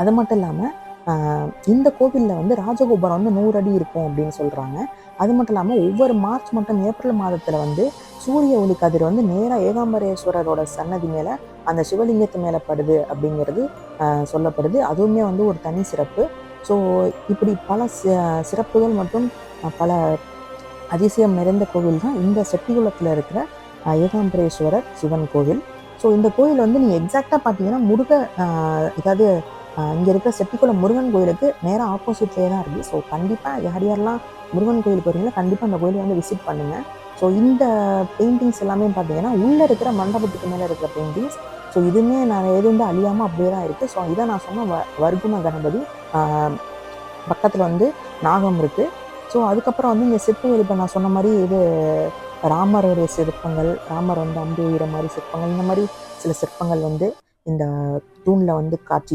அது மட்டும் இல்லாமல் இந்த கோவிலில் வந்து ராஜகோபுரம் வந்து 100 அடி இருக்கும் அப்படின்னு சொல்கிறாங்க. அது மட்டும் இல்லாமல் ஒவ்வொரு மார்ச் மற்றும் ஏப்ரல் மாதத்தில் வந்து சூரிய ஒளி கதிர் வந்து நேராக ஏகாம்பரேஸ்வரரோட சன்னதி மேலே அந்த சிவலிங்கத்து மேலே படுது அப்படிங்கிறது சொல்லப்படுது. அதுவுமே வந்து ஒரு தனி சிறப்பு. ஸோ இப்படி பல சிறப்புகள் மற்றும் பல அதிசயம் நிறைந்த கோவில் தான் இந்த செட்டிகுளத்தில் இருக்கிற ஏகாம்பரேஸ்வரர் சிவன் கோவில். ஸோ இந்த கோவில் வந்து நீங்கள் எக்ஸாக்டாக பார்த்தீங்கன்னா அதாவது இங்கே இருக்கிற செட்டிக்குளம் முருகன் கோயிலுக்கு நேராக ஆப்போசிட்லேயே தான் இருக்குது. ஸோ கண்டிப்பாக யார் யாரெல்லாம் முருகன் கோயிலுக்கு வரீங்களோ கண்டிப்பாக அந்த கோயிலை வந்து விசிட் பண்ணுங்கள். ஸோ இந்த பெயிண்டிங்ஸ் எல்லாமே பார்த்தீங்கன்னா உள்ளே இருக்கிற மண்டபத்துக்கு மேலே இருக்கிற பெயிண்டிங்ஸ். ஸோ இதுவுமே நான் எது வந்து அழியாமல் அப்படியே தான் இருக்குது. ஸோ இதை நான் சொன்ன வர்குண கணபதி பக்கத்தில் வந்து நாகம் இருக்குது. ஸோ அதுக்கப்புறம் வந்து இந்த சிற்பங்கள் இப்போ நான் சொன்ன மாதிரி இது ராமருடைய சிற்பங்கள், ராமர் வந்து அம்பு எய்கிற மாதிரி சிற்பங்கள், இந்த மாதிரி சில சிற்பங்கள் வந்து இந்த தூணில் வந்து காட்சி